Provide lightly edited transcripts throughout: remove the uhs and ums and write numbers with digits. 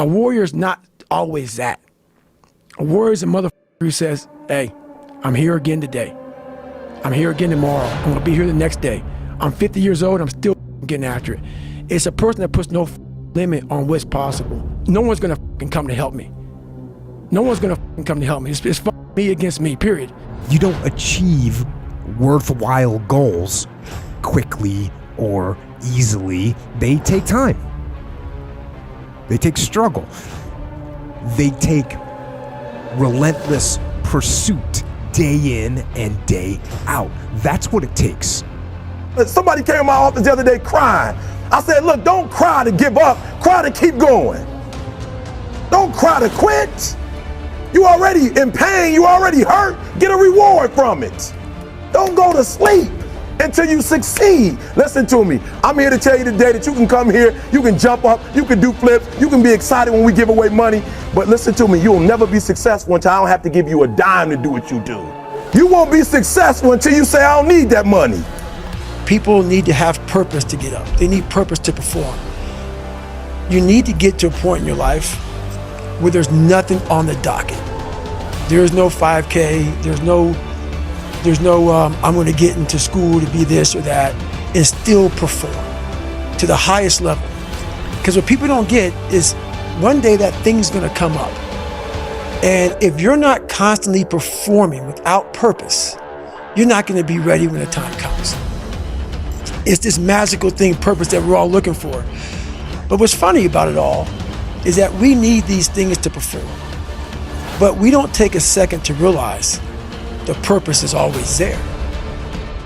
A warrior is not always that. A warrior is a motherfucker who says, hey, I'm here again today. I'm here again tomorrow. I'm gonna be here the next day. I'm 50 years old, I'm still getting after it. It's a person that puts no limit on what's possible. No one's gonna come to help me. No one's gonna come to help me. It's me against me, period. You don't achieve worthwhile goals quickly or easily. They take time. They take struggle. They take relentless pursuit day in and day out. That's what it takes. Somebody came to my office the other day crying. I said, look, don't cry to give up, cry to keep going. Don't cry to quit. You already in pain, you already hurt, get a reward from it. Don't go to sleep until you succeed. Listen to me, I'm here to tell you today that you can come here, you can jump up, you can do flips, you can be excited when we give away money, but listen to me, you'll never be successful until I don't have to give you a dime to do what you do. You won't be successful until you say, I don't need that money. People need to have purpose to get up. They need purpose to perform. You need to get to a point in your life where there's nothing on the docket. There is no 5K, there's no I'm gonna get into school to be this or that, and still perform to the highest level. Because what people don't get is one day that thing's gonna come up. And if you're not constantly performing without purpose, you're not gonna be ready when the time comes. It's this magical thing, purpose, that we're all looking for. But what's funny about it all is that we need these things to perform. But we don't take a second to realize the purpose is always there.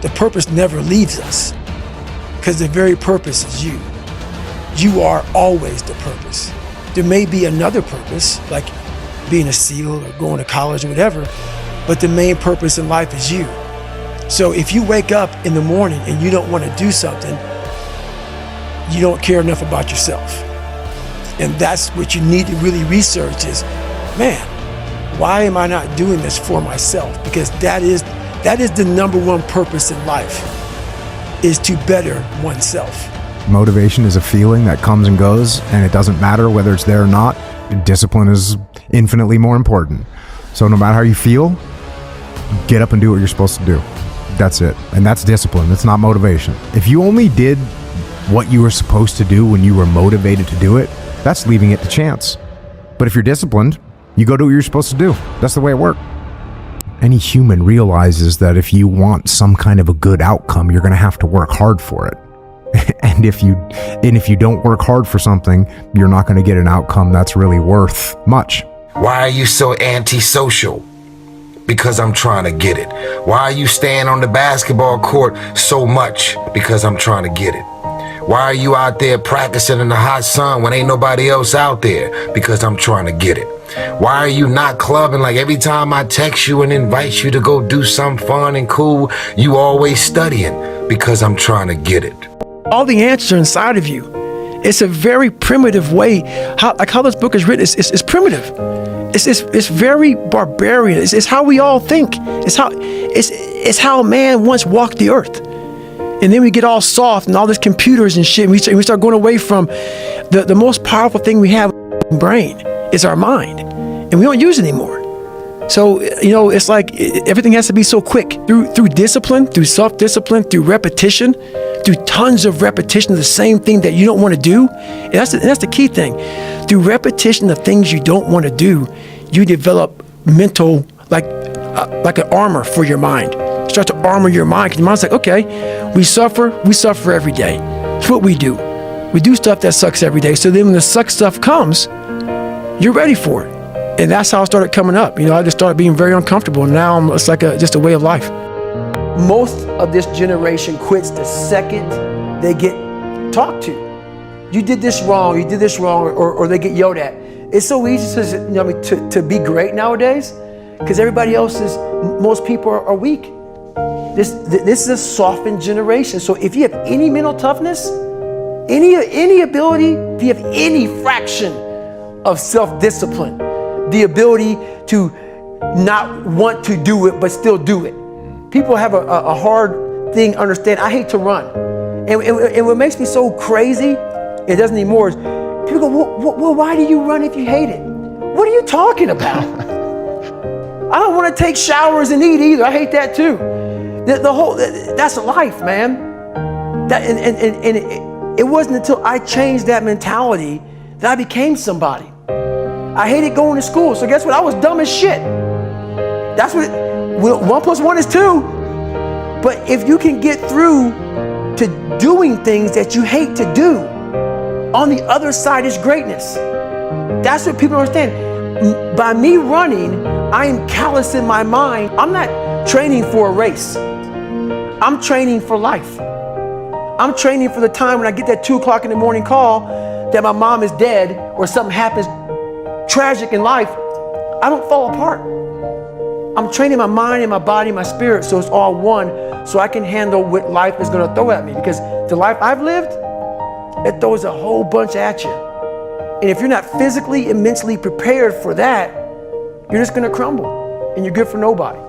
The purpose never leaves us, because the very purpose is you. You are always the purpose. There may be another purpose, like being a SEAL or going to college or whatever, but the main purpose in life is you. So if you wake up in the morning and you don't want to do something, you don't care enough about yourself. And that's what you need to really research is, man, why am I not doing this for myself? Because that is the number one purpose in life, is to better oneself. Motivation is a feeling that comes and goes, and it doesn't matter whether it's there or not. Discipline is infinitely more important. So no matter how you feel, get up and do what you're supposed to do. That's it. And that's discipline. It's not motivation. If you only did what you were supposed to do when you were motivated to do it, that's leaving it to chance. But if you're disciplined, you go do what you're supposed to do. That's the way it works. Any human realizes that if you want some kind of a good outcome, you're going to have to work hard for it. And if you don't work hard for something, you're not going to get an outcome that's really worth much. Why are you so antisocial? Because I'm trying to get it. Why are you staying on the basketball court so much? Because I'm trying to get it. Why are you out there practicing in the hot sun when ain't nobody else out there? Because I'm trying to get it. Why are you not clubbing like every time I text you and invite you to go do something fun and cool, you always studying? Because I'm trying to get it. All the answers are inside of you. It's a very primitive way. How this book is written, it's primitive. It's very barbarian. It's how we all think. It's how man once walked the earth. And then we get all soft and all this computers and shit. And we start going away from the most powerful thing we have in the brain is our mind. And we don't use it anymore. So, it's like everything has to be so quick. Through discipline, through self-discipline, through repetition, through tons of repetition of the same thing that you don't want to do. And that's the key thing. Through repetition of things you don't want to do, you develop mental, like an armor for your mind. Start to armor your mind, because your mind's like, okay, we suffer every day. It's what we do. We do stuff that sucks every day. So then when the suck stuff comes, you're ready for it. And that's how I started coming up. I just started being very uncomfortable. And now it's like just a way of life. Most of this generation quits the second they get talked to. You did this wrong, or they get yelled at. It's so easy to be great nowadays, because most people are weak. This is a softened generation. So if you have any mental toughness, any ability, if you have any fraction of self-discipline, the ability to not want to do it but still do it. People have a hard thing understand. I hate to run. And what makes me so crazy, it doesn't anymore, is People go, well, why do you run if you hate it? What are you talking about? I don't want to take showers and eat either. I hate that too. That's life, man. It wasn't until I changed that mentality that I became somebody. I hated going to school, so guess what? I was dumb as shit. That's what, 1 + 1 is 2. But if you can get through to doing things that you hate to do, on the other side is greatness. That's what people don't understand. By me running, I am callous in my mind. I'm not training for a race. I'm training for life. I'm training for the time when I get that 2 o'clock in the morning call that my mom is dead or something happens tragic in life. I don't fall apart. I'm training my mind and my body and my spirit so it's all one, so I can handle what life is going to throw at me. Because the life I've lived, it throws a whole bunch at you. And if you're not physically and mentally prepared for that, you're just going to crumble and you're good for nobody.